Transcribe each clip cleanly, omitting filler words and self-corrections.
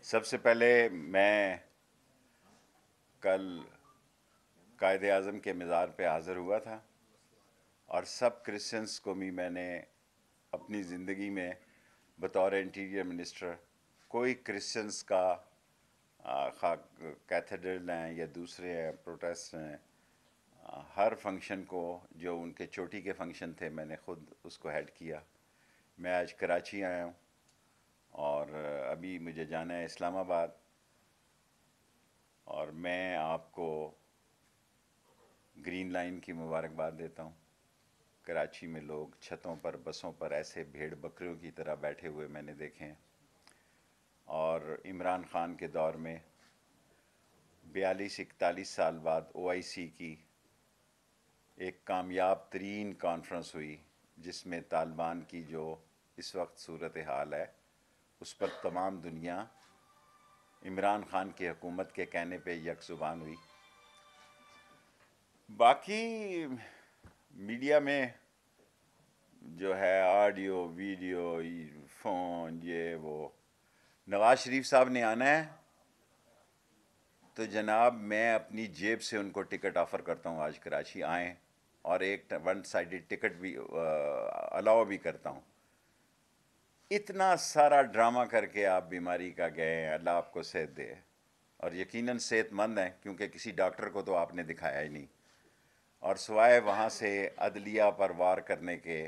سب سے پہلے میں کل قائد اعظم کے مزار پہ حاضر ہوا تھا، اور سب کرسچنس کو بھی میں نے اپنی زندگی میں بطور انٹیریئر منسٹر، کوئی کرسچنس کا خواہ کیتھیڈرل ہیں یا دوسرے ہیں پروٹیسٹ ہیں، ہر فنکشن کو جو ان کے چوٹی کے فنکشن تھے میں نے خود اس کو ہیڈ کیا۔ میں آج کراچی آیا ہوں اور ابھی مجھے جانا ہے اسلام آباد، اور میں آپ کو گرین لائن کی مبارکباد دیتا ہوں۔ کراچی میں لوگ چھتوں پر، بسوں پر ایسے بھیڑ بکریوں کی طرح بیٹھے ہوئے میں نے دیکھے ہیں، اور عمران خان کے دور میں 42-41 سال بعد او آئی سی کی ایک کامیاب ترین کانفرنس ہوئی، جس میں طالبان کی جو اس وقت صورتحال ہے اس پر تمام دنیا عمران خان کی حکومت کے کہنے پہ یک زبان ہوئی۔ باقی میڈیا میں جو ہے آڈیو ویڈیو فون یہ وہ، نواز شریف صاحب نے آنا ہے تو جناب میں اپنی جیب سے ان کو ٹکٹ آفر کرتا ہوں آج کراچی آئیں، اور ایک ون سائیڈڈ ٹکٹ بھی الاؤ بھی کرتا ہوں۔ اتنا سارا ڈرامہ کر کے آپ بیماری کا گئے ہیں، اللہ آپ کو صحت دے، اور یقیناً صحت مند ہیں کیونکہ کسی ڈاکٹر کو تو آپ نے دکھایا ہی نہیں، اور سوائے وہاں سے عدلیہ پر وار کرنے کے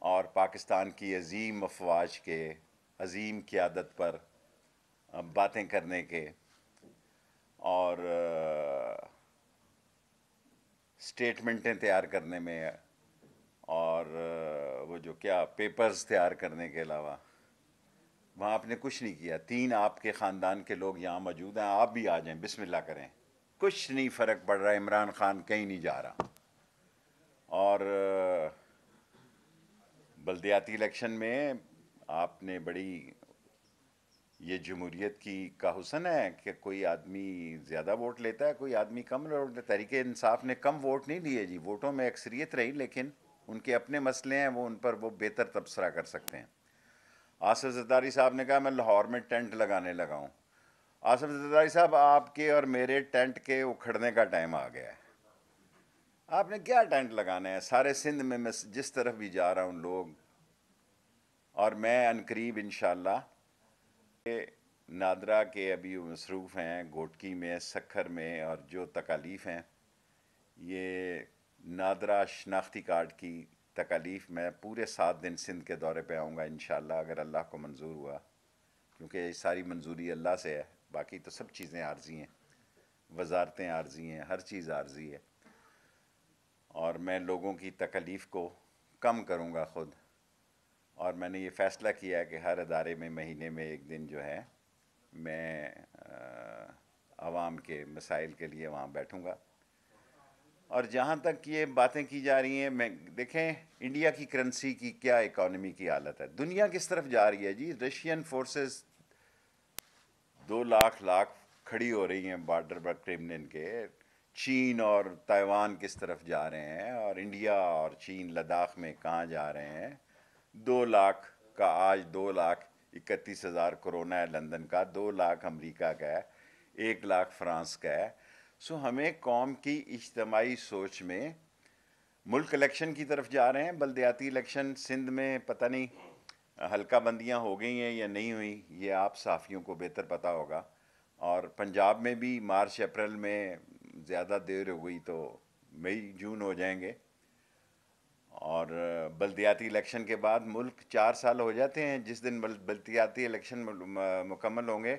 اور پاکستان کی عظیم افواج کے عظیم قیادت پر باتیں کرنے کے، اور سٹیٹمنٹیں تیار کرنے میں، اور وہ جو کیا پیپرز تیار کرنے کے علاوہ وہاں آپ نے کچھ نہیں کیا۔ 3 آپ کے خاندان کے لوگ یہاں موجود ہیں، آپ بھی آ جائیں، بسم اللہ کریں، کچھ نہیں فرق پڑ رہا، عمران خان کہیں نہیں جا رہا۔ اور بلدیاتی الیکشن میں آپ نے بڑی، یہ جمہوریت کی کا حسن ہے کہ کوئی آدمی زیادہ ووٹ لیتا ہے، کوئی آدمی کم ووٹ لیتا ہے۔ تحریک انصاف نے کم ووٹ نہیں لیے جی، ووٹوں میں اکثریت رہی، لیکن ان کے اپنے مسئلے ہیں، وہ ان پر وہ بہتر تبصرہ کر سکتے ہیں۔ آصف زرداری صاحب نے کہا میں لاہور میں ٹینٹ لگانے لگا ہوں۔ آصف زرداری صاحب، آپ کے اور میرے ٹینٹ کے اکھڑنے کا ٹائم آ گیا ہے۔ آپ نے کیا ٹینٹ لگانا ہے؟ سارے سندھ میں میں جس طرف بھی جا رہا ہوں لوگ، اور میں عنقریب انشاءاللہ نادرا کے ابھی مصروف ہیں، گوٹکی میں، سکھر میں، اور جو تکالیف ہیں، یہ نادرا شناختی کارڈ کی تکالیف، میں پورے 7 دن سندھ کے دورے پہ آؤں گا انشاءاللہ، اگر اللہ کو منظور ہوا، کیونکہ یہ ساری منظوری اللہ سے ہے، باقی تو سب چیزیں عارضی ہیں، وزارتیں عارضی ہیں، ہر چیز عارضی ہے، اور میں لوگوں کی تکالیف کو کم کروں گا خود، اور میں نے یہ فیصلہ کیا ہے کہ ہر ادارے میں مہینے میں ایک دن جو ہے میں عوام کے مسائل کے لیے وہاں بیٹھوں گا۔ اور جہاں تک یہ باتیں کی جا رہی ہیں، میں دیکھیں انڈیا کی کرنسی کی کیا اکانومی کی حالت ہے، دنیا کس طرف جا رہی ہے جی۔ رشین فورسز 2 لاکھ کھڑی ہو رہی ہیں بارڈر پر کرملن کے، چین اور تائیوان کس طرف جا رہے ہیں، اور انڈیا اور چین لداخ میں کہاں جا رہے ہیں۔ 2 لاکھ کا آج 2,31,000 کرونا ہے لندن کا، 2 لاکھ امریکہ کا ہے، 1 لاکھ فرانس کا ہے۔ سو ہمیں قوم کی اجتماعی سوچ میں، ملک الیکشن کی طرف جا رہے ہیں، بلدیاتی الیکشن سندھ میں پتہ نہیں حلقہ بندیاں ہو گئی ہیں یا نہیں ہوئی، یہ آپ صحافیوں کو بہتر پتہ ہوگا، اور پنجاب میں بھی مارچ اپریل میں زیادہ دیر ہو گئی تو مئی جون ہو جائیں گے، اور بلدیاتی الیکشن کے بعد ملک 4 سال ہو جاتے ہیں، جس دن بلدیاتی الیکشن مکمل ہوں گے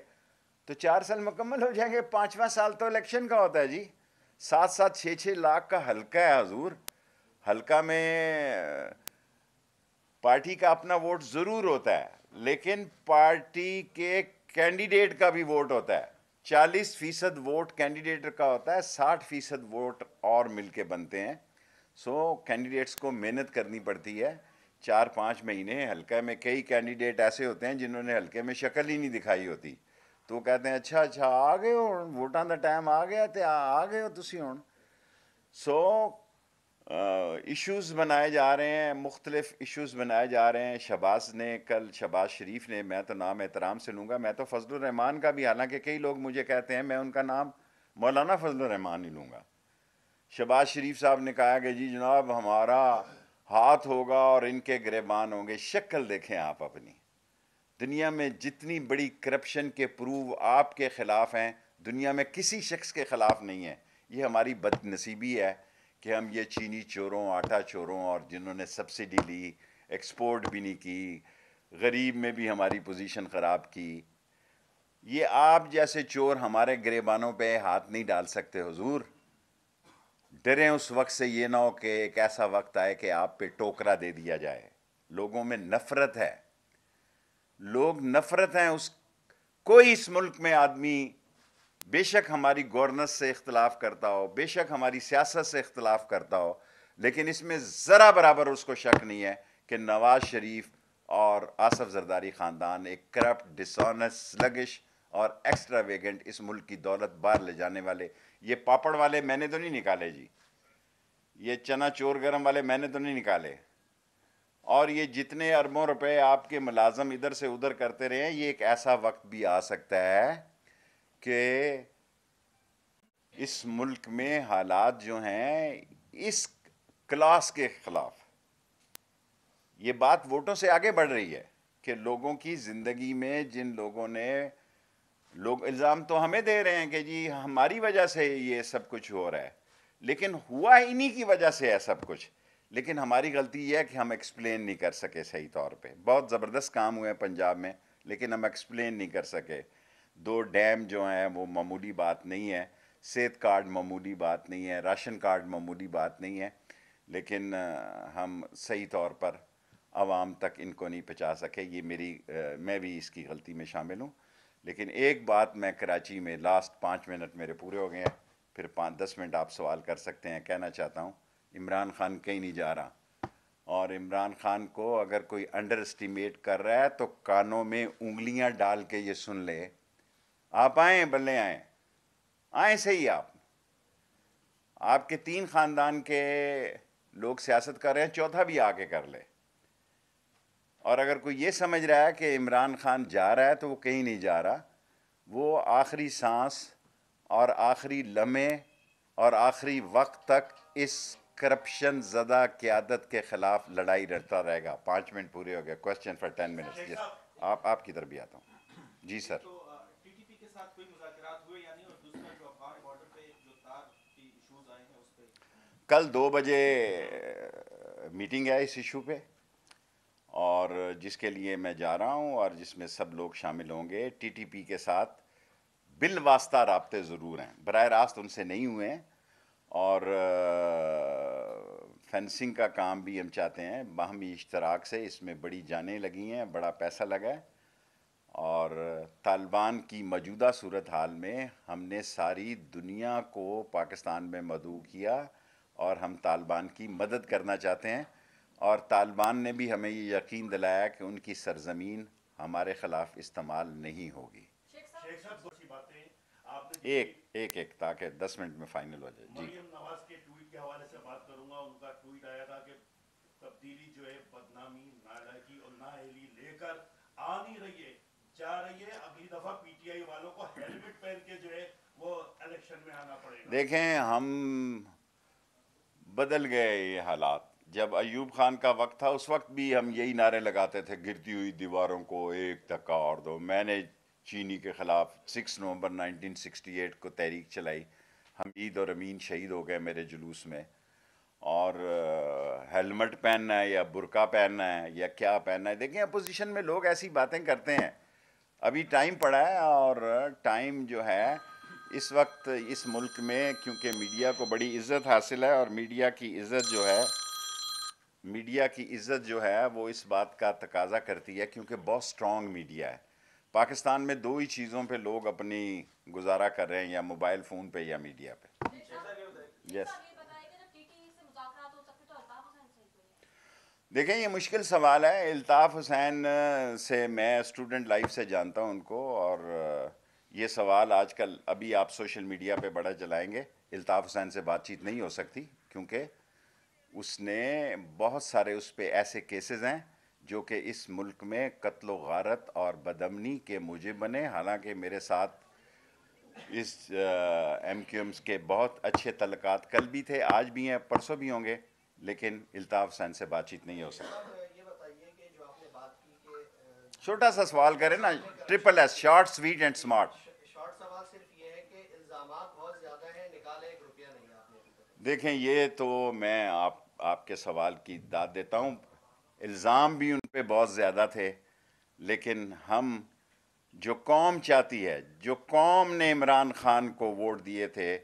تو 4 سال مکمل ہو جائیں گے، 5واں سال تو الیکشن کا ہوتا ہے جی۔ 7-7 6-6 لاکھ کا حلقہ ہے حضور، حلقہ میں پارٹی کا اپنا ووٹ ضرور ہوتا ہے، لیکن پارٹی کے کینڈیڈیٹ کا بھی ووٹ ہوتا ہے۔ 40% ووٹ کینڈیڈیٹ کا ہوتا ہے، 60% ووٹ اور مل کے بنتے ہیں۔ سو کینڈیڈیٹس کو محنت کرنی پڑتی ہے 4-5 مہینے۔ حلقہ میں کئی کینڈیڈیٹ ایسے ہوتے ہیں جنہوں نے حلقے میں شکل ہی نہیں دکھائی ہوتی، تو وہ کہتے ہیں اچھا آ گئے ہو، ووٹاں دا ٹائم آ گیا تے آ گئے ہو تسی ہن۔ سو ایشوز بنائے جا رہے ہیں، مختلف ایشوز بنائے جا رہے ہیں. شہباز نے کل، شہباز شریف نے، میں تو نام احترام سے لوں گا، میں تو فضل الرحمان کا بھی، حالانکہ کئی لوگ مجھے کہتے ہیں، میں ان کا نام مولانا فضل الرحمان ہی لوں گا. شہباز شریف صاحب نے کہا کہ جی جناب ہمارا ہاتھ ہوگا اور ان کے گریبان ہوں گے. شکل دیکھیں آپ اپنی. دنیا میں جتنی بڑی کرپشن کے پروو آپ کے خلاف ہیں، دنیا میں کسی شخص کے خلاف نہیں ہے. یہ ہماری بد نصیبی ہے کہ ہم یہ چینی چوروں، آٹا چوروں، اور جنہوں نے سبسڈی لی، ایکسپورٹ بھی نہیں کی، غریب میں بھی ہماری پوزیشن خراب کی. یہ آپ جیسے چور ہمارے گریبانوں پہ ہاتھ نہیں ڈال سکتے حضور. ڈریں اس وقت سے، یہ نہ ہو کہ ایک ایسا وقت آئے کہ آپ پہ ٹوکرا دے دیا جائے. لوگوں میں نفرت ہے، لوگ نفرت ہیں. کوئی اس ملک میں آدمی بے شک ہماری گورننس سے اختلاف کرتا ہو، بے شک ہماری سیاست سے اختلاف کرتا ہو، لیکن اس میں ذرا برابر اس کو شک نہیں ہے کہ نواز شریف اور آصف زرداری خاندان ایک کرپٹ، ڈسآنیسٹ، سلگش اور ایکسٹرا ویگنٹ اس ملک کی دولت باہر لے جانے والے. یہ پاپڑ والے میں نے تو نہیں نکالے جی، یہ چنا چور گرم والے میں نے تو نہیں نکالے. اور یہ جتنے اربوں روپے آپ کے ملازم ادھر سے ادھر کرتے رہے ہیں، یہ ایک ایسا وقت بھی آ سکتا ہے کہ اس ملک میں حالات جو ہیں اس کلاس کے خلاف، یہ بات ووٹوں سے آگے بڑھ رہی ہے کہ لوگوں کی زندگی میں جن لوگوں نے، لوگ الزام تو ہمیں دے رہے ہیں کہ جی ہماری وجہ سے یہ سب کچھ ہو رہا ہے، لیکن ہوا انہی کی وجہ سے ہے سب کچھ. لیکن ہماری غلطی یہ ہے کہ ہم ایکسپلین نہیں کر سکے صحیح طور پہ. بہت زبردست کام ہوئے ہیں پنجاب میں، لیکن ہم ایکسپلین نہیں کر سکے. 2 ڈیم جو ہیں وہ معمولی بات نہیں ہے، صحت کارڈ معمولی بات نہیں ہے، راشن کارڈ معمولی بات نہیں ہے، لیکن ہم صحیح طور پر عوام تک ان کو نہیں پہنچا سکے. یہ میری، میں بھی اس کی غلطی میں شامل ہوں. لیکن ایک بات میں کراچی میں، لاسٹ 5 منٹ میرے پورے ہو گئے ہیں، پھر 5-10 منٹ آپ سوال کر سکتے ہیں، کہنا چاہتا ہوں عمران خان کہیں نہیں جا رہا. اور عمران خان کو اگر کوئی انڈر اسٹیمیٹ کر رہا ہے تو کانوں میں انگلیاں ڈال کے یہ سن لے. آپ آئیں، بلے آئیں، آئیں صحیح. آپ کے 3 خاندان کے لوگ سیاست کر رہے ہیں، چوتھا بھی آ کے کر لے. اور اگر کوئی یہ سمجھ رہا ہے کہ عمران خان جا رہا ہے تو وہ کہیں نہیں جا رہا. وہ آخری سانس اور آخری لمحے اور آخری وقت تک اس کرپشن زدہ قیادت کے خلاف لڑائی لڑتا رہے گا. 5 منٹ پورے ہو گئے. Question for 10 minutes. آپ کی طرف بھی آتا ہوں. جی سر. تو ٹی ٹی پی کے ساتھ کوئی مذاکرات ہوئے یا نہیں؟ اور دوسرا جو افغان بارڈر پہ جو تار کی ایشوز آئے ہیں اس پہ کل 2 بجے میٹنگ ہے اس ایشو پہ، اور جس کے لیے میں جا رہا ہوں اور جس میں سب لوگ شامل ہوں گے. ٹی ٹی پی کے ساتھ بالواسطہ رابطے ضرور ہیں، براہ راست ان سے نہیں ہوئے ہیں. اور فینسنگ کا کام بھی ہم چاہتے ہیں باہمی اشتراک سے. اس میں بڑی جانیں لگی ہیں، بڑا پیسہ لگا ہے. اور طالبان کی موجودہ صورتحال میں ہم نے ساری دنیا کو پاکستان میں مدعو کیا اور ہم طالبان کی مدد کرنا چاہتے ہیں. اور طالبان نے بھی ہمیں یہ یقین دلایا کہ ان کی سرزمین ہمارے خلاف استعمال نہیں ہوگی. شیخ صاحب بہت سی باتیں آپ نے ایک تاکہ 10 منٹ میں فائنل ہو جائے. جی. مریم نواز کے ٹویٹ کے حوالے سے بات کروں گا. ان کا ٹویٹ آیا تھا کہ تبدیلی جو ہے بدنامی، نالائکی اور نااہلی لے کر آ نہیں رہی ہے، جا رہی ہے. اگلی دفعہ پی ٹی آئی والوں کو ہیلمٹ پہن کے جو ہے وہ الیکشن میں آنا پڑے گا. دیکھیں ہم بدل گئے یہ حالات. جب ایوب خان کا وقت تھا اس وقت بھی ہم یہی نعرے لگاتے تھے، گرتی ہوئی دیواروں کو ایک دھکا اور دو. میں نے چینی کے خلاف 6 نومبر 1968 کو تحریک چلائی. حمید اور امین شہید ہو گئے میرے جلوس میں. اور ہیلمٹ پہننا ہے یا برقع پہننا ہے یا کیا پہننا ہے، دیکھیں اپوزیشن میں لوگ ایسی باتیں کرتے ہیں. ابھی ٹائم پڑا ہے، اور ٹائم جو ہے اس وقت اس ملک میں، کیونکہ میڈیا کو بڑی عزت حاصل ہے، اور میڈیا کی عزت جو ہے وہ اس بات کا تقاضا کرتی ہے کیونکہ بہت سٹرونگ میڈیا ہے. پاکستان میں 2 ہی چیزوں پہ لوگ اپنی گزارا کر رہے ہیں، یا موبائل فون پہ یا میڈیا پہ. یس. دیکھیں یہ مشکل سوال ہے. الطاف حسین سے میں اسٹوڈنٹ لائف سے جانتا ہوں ان کو، اور یہ سوال آج کل ابھی آپ سوشل میڈیا پہ بڑا چلائیں گے. الطاف حسین سے بات چیت نہیں ہو سکتی کیونکہ اس نے بہت سارے اس پہ ایسے کیسز ہیں جو کہ اس ملک میں قتل و غارت اور بدامنی کے موجب بنے. حالانکہ میرے ساتھ اس ایم کیو ایمس کے بہت اچھے تعلقات کل بھی تھے, آج بھی ہیں, پرسوں بھی ہوں گے, لیکن الطاف حسین سے بات چیت نہیں ہو سکتی. یہ بتائیے کہ جو آپ نے بات کی کہ چھوٹا سا سوال کریں نا, triple S, short sweet and smart. Short سوال صرف یہ ہے کہ الزامات بہت زیادہ ہیں, نکالا 1 روپیہ نہیں آپ نے ابھی تک. دیکھیں, یہ تو میں آپ کے سوال کی داد دیتا ہوں. الزام بھی ان پہ بہت زیادہ تھے, لیکن ہم جو قوم چاہتی ہے, جو قوم نے عمران خان کو ووٹ دیے تھے,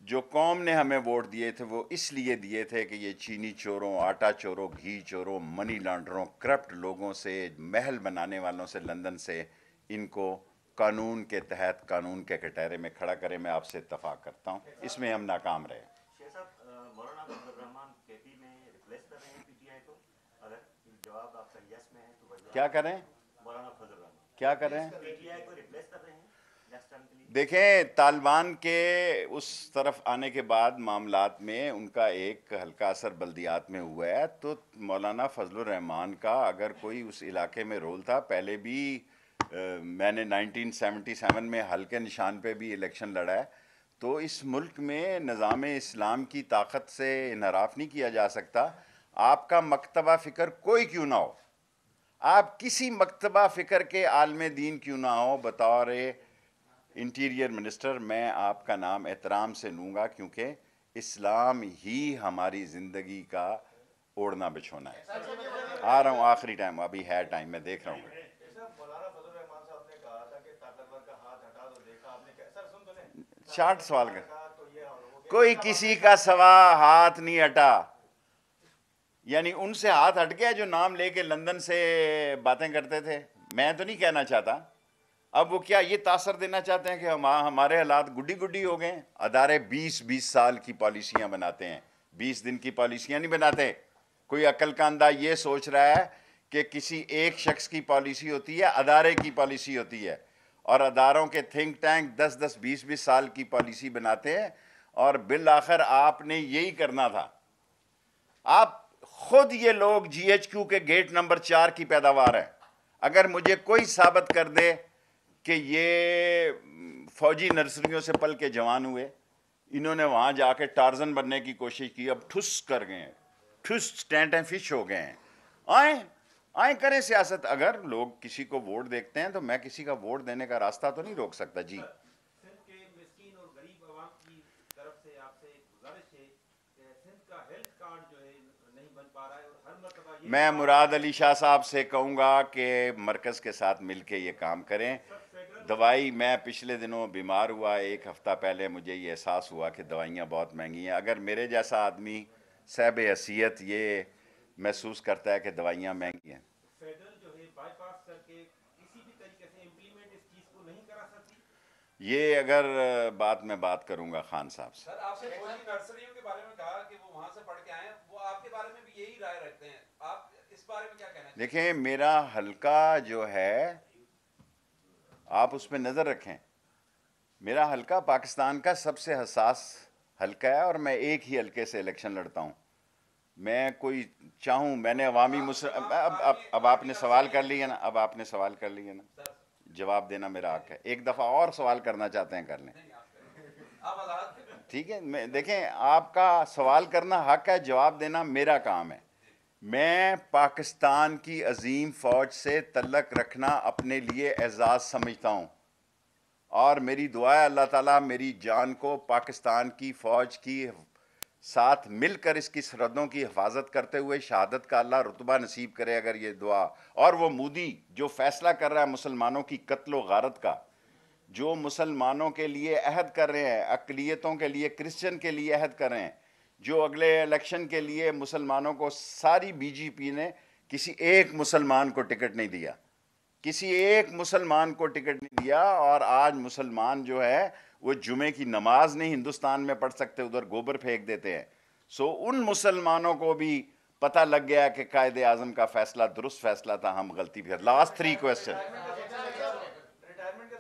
جو قوم نے ہمیں ووٹ دیے تھے, وہ اس لیے دیے تھے کہ یہ چینی چوروں, آٹا چوروں, گھی چوروں, منی لانڈروں, کرپٹ لوگوں سے, محل بنانے والوں سے لندن سے, ان کو قانون کے تحت قانون کے کٹہرے میں کھڑا کرے. میں آپ سے اتفاق کرتا ہوں, اس میں ہم ناکام رہے. شیخ صاحب, مولانا فضل الرحمان کے پی میں ریپلیس کر رہے ہیں پی ٹی آئی کو؟ اگر جواب آپ کا یس میں ہے تو بھائی کیا کریں, مولانا فضل الرحمان کیا کریں؟ پی ٹی آئی کو ریپلیس کر رہے ہیں نیکسٹ ٹائم کے لیے؟ دیکھیں, طالبان کے اس طرف آنے کے بعد معاملات میں ان کا ایک ہلکا اثر بلدیات میں ہوا ہے, تو مولانا فضل الرحمان کا اگر کوئی اس علاقے میں رول تھا, پہلے بھی میں نے 1977 میں ہلکے نشان پہ بھی الیکشن لڑا ہے, تو اس ملک میں نظام اسلام کی طاقت سے انحراف نہیں کیا جا سکتا. آپ کا مکتبہ فکر کوئی کیوں نہ ہو, آپ کسی مکتبہ فکر کے عالم دین کیوں نہ ہو, بطور انٹیریئر منسٹر میں آپ کا نام احترام سے لوں گا, کیونکہ اسلام ہی ہماری زندگی کا اوڑھنا بچھونا ہے. آ رہا ہوں, آخری ٹائم ابھی ہے, ٹائم میں دیکھ رہا ہوں. مولانا فضل الرحمان صاحب نے کہا تھا کہ طاقتور کا ہاتھ ہٹا دو, دیکھا آپ نے. سر سن تو لیں, شارٹ سوال کر, تو یہ ہو گیا. کوئی کسی کا سوا ہاتھ نہیں ہٹا, یعنی ان سے ہاتھ ہٹ گیا جو نام لے کے لندن سے باتیں کرتے تھے. میں تو نہیں کہنا چاہتا. اب وہ کیا یہ تاثر دینا چاہتے ہیں کہ ہمارے حالات گڈی گڈی ہو گئے ہیں؟ ادارے 20 سال کی پالیسیاں بناتے ہیں, 20 دن کی پالیسیاں نہیں بناتے. کوئی عقل کا اندھا یہ سوچ رہا ہے کہ کسی ایک شخص کی پالیسی ہوتی ہے, ادارے کی پالیسی ہوتی ہے, اور اداروں کے تھنک ٹینک 10 20 سال کی پالیسی بناتے ہیں, اور بالآخر آپ نے یہی کرنا تھا. آپ خود یہ لوگ جی ایچ کیو کے گیٹ نمبر 4 کی پیداوار ہیں. اگر مجھے کوئی ثابت کر دے کہ یہ فوجی نرسریوں سے پل کے جوان ہوئے, انہوں نے وہاں جا کے ٹارزن بننے کی کوشش کی, اب ٹھس کر گئے ہیں, ٹھس ٹینٹ فش ہو گئے ہیں. آئیں کریں سیاست. اگر لوگ کسی کو ووٹ دیکھتے ہیں تو میں کسی کا ووٹ دینے کا راستہ تو نہیں روک سکتا. جی, سندھ کے مسکین اور غریب عوام کی طرف سے آپ سے ایک گزارش ہے کہ سندھ کا ہیلتھ کارڈ جو ہے نہیں بن پا رہا ہے, اور ہر مرتبہ یہ میں مراد علی شاہ صاحب سے کہوں گا کہ مرکز کے ساتھ مل کے یہ کام کریں. دوائی, میں پچھلے دنوں بیمار ہوا, 1 ہفتہ پہلے مجھے یہ احساس ہوا کہ دوائیاں بہت مہنگی ہیں. اگر میرے جیسا آدمی صاحب حیثیت یہ محسوس کرتا ہے کہ دوائیاں مہنگی ہیں, فیڈرل جو ہے بائی پاس کر کے کسی بھی طریقے سے امپلیمنٹ اس چیز کو نہیں کرا سکتی. یہ اگر بات کروں گا خان صاحب سے. سر, آپ سے فوجی نرسریوں کے بارے میں کہا کہ وہ وہاں سے پڑھ کے آئے ہیں, وہ آپ کے بارے میں بھی یہی رائے رکھتے ہیں, آپ اس بارے میں کیا کہنا چاہتے ہیں؟ دیکھیں, میرا حلقہ جو ہے, آپ اس پہ نظر رکھیں, میرا حلقہ پاکستان کا سب سے حساس حلقہ ہے, اور میں ایک ہی حلقے سے الیکشن لڑتا ہوں. میں کوئی چاہوں, میں نے عوامی اب آپ نے سوال کر لیا نا, جواب دینا میرا حق ہے. ایک دفعہ اور سوال کرنا چاہتے ہیں کر لیں, ٹھیک ہے. دیکھیں, آپ کا سوال کرنا حق ہے, جواب دینا میرا کام ہے. میں پاکستان کی عظیم فوج سے تعلق رکھنا اپنے لیے اعزاز سمجھتا ہوں, اور میری دعا ہے اللہ تعالیٰ میری جان کو پاکستان کی فوج کی ساتھ مل کر اس کی سرحدوں کی حفاظت کرتے ہوئے شہادت کا اللہ رتبہ نصیب کرے. اگر یہ دعا, اور وہ مودی جو فیصلہ کر رہا ہے مسلمانوں کی قتل و غارت کا, جو مسلمانوں کے لیے عہد کر رہے ہیں, اقلیتوں کے لیے, کرسچن کے لیے عہد کر رہے ہیں, جو اگلے الیکشن کے لیے مسلمانوں کو, ساری بی جے پی نے کسی ایک مسلمان کو ٹکٹ نہیں دیا, کسی ایک مسلمان کو ٹکٹ نہیں دیا. اور آج مسلمان جو ہے وہ جمعے کی نماز نہیں ہندوستان میں پڑھ سکتے, ادھر گوبر پھینک دیتے ہیں. سو ان مسلمانوں کو بھی پتہ لگ گیا کہ قائد اعظم کا فیصلہ درست فیصلہ تھا, ہم غلطی پھر. لاسٹ 3 کوسچن, ریٹائرمنٹ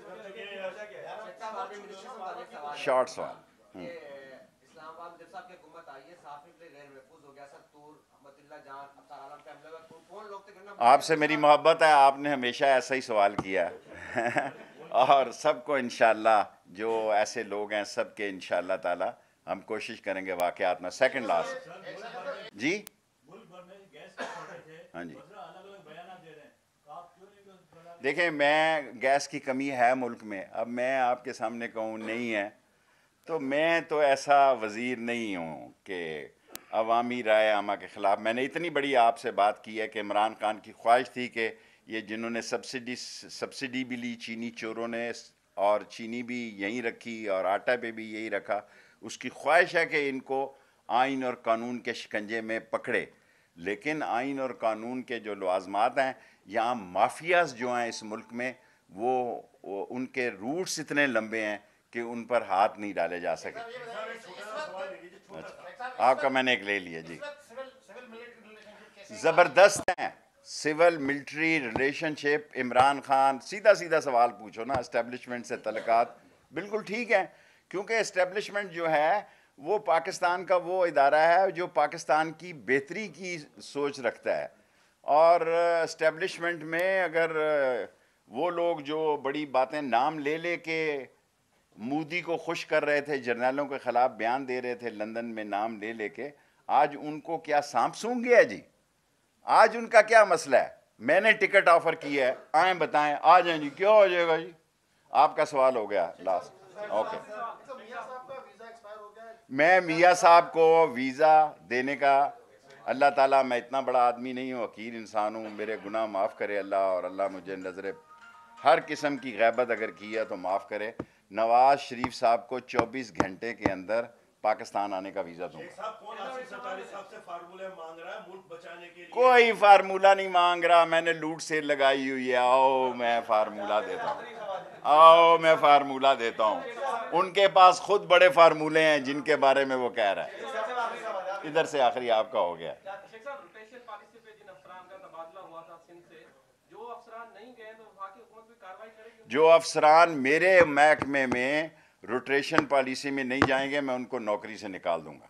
کا شارٹ سوال. اسلام اب جب صاحب کی حکومت آئی ہے صحافی کے لیے غیر محفوظ ہو گیا ستور احمد اللہ جان افسر عالم پہ حملہ ہوا کون لوگ تھے کرنا آپ سے میری محبت ہے, آپ نے ہمیشہ ایسا ہی سوال کیا اور سب کو انشاءاللہ جو ایسے لوگ ہیں سب کے انشاءاللہ تعالی ہم کوشش کریں گے واقعات میں. سیکنڈ لاسٹ جی ملک بھر میں گیس کے شارٹیج ہے, ہاں جی, وزراء الگ الگ بیانات دے رہے ہیں, آپ کیوں نہیں دیکھیں میں گیس کی کمی ہے ملک میں, اب میں آپ کے سامنے کہوں نہیں ہے تو میں تو ایسا وزیر نہیں ہوں کہ عوامی رائے عامہ کے خلاف. میں نے اتنی بڑی آپ سے بات کی ہے کہ عمران خان کی خواہش تھی کہ یہ جنہوں نے سبسڈی بھی لی چینی چوروں نے, اور چینی بھی یہیں رکھی اور آٹا پہ بھی یہی رکھا, اس کی خواہش ہے کہ ان کو آئین اور قانون کے شکنجے میں پکڑے. لیکن آئین اور قانون کے جو لوازمات ہیں, یہاں مافیاز جو ہیں اس ملک میں وہ ان کے روٹس اتنے لمبے ہیں کہ ان پر ہاتھ نہیں ڈالے جا سکے. آپ کا میں نے ایک لے لیا جی, زبردست ہیں سول ملٹری ریلیشن شپ. عمران خان سیدھا سیدھا سوال پوچھو نا, اسٹیبلشمنٹ سے تعلقات بالکل ٹھیک ہیں, کیونکہ اسٹیبلشمنٹ جو ہے وہ پاکستان کا وہ ادارہ ہے جو پاکستان کی بہتری کی سوچ رکھتا ہے. اور اسٹیبلشمنٹ میں اگر وہ لوگ جو بڑی باتیں نام لے لے کے مودی کو خوش کر رہے تھے, جرنیلوں کے خلاف بیان دے رہے تھے لندن میں نام لے لے کے, آج ان کو کیا سانپ سونگ گیا جی؟ آج ان کا کیا مسئلہ ہے؟ میں نے ٹکٹ آفر کی ہے, آئیں بتائیں, آ جائیں جی, کیا ہو جائے گا جی؟ آپ کا سوال ہو گیا لاسٹ. اوکے, میں میاں صاحب کو ویزا دینے کا, اللہ تعالیٰ, میں اتنا بڑا آدمی نہیں ہوں, حقیر انسان ہوں, میرے گناہ معاف کرے اللہ, اور اللہ مجھے نظر ہر قسم کی غیبت اگر کی ہے تو معاف کرے. نواز شریف صاحب کو 24 گھنٹے کے اندر پاکستان آنے کا ویزا دوں گا. کون آصف ستاری صاحب سے فارمولہ مانگ رہا ہے ملک بچانے کے لیے؟ کوئی فارمولہ نہیں مانگ رہا, میں نے لوٹ سیل لگائی ہوئی ہے. آؤ میں فارمولہ دیتا ہوں, آؤ میں فارمولہ دیتا ہوں. ان کے پاس خود بڑے فارمولے ہیں جن کے بارے میں وہ کہہ رہا ہے. ادھر سے آخری آپ کا ہو گیا. شیخ صاحب روٹیشن پالیسی پہ جن افسران کا تبادلہ ہوا تھا سندھ سے, جو افسران نہیں گئے تو وفاقی حکومت بھی کارروائی کرے گی؟ جو افسران میرے محکمے میں روٹیشن پالیسی میں نہیں جائیں گے میں ان کو نوکری سے نکال دوں گا.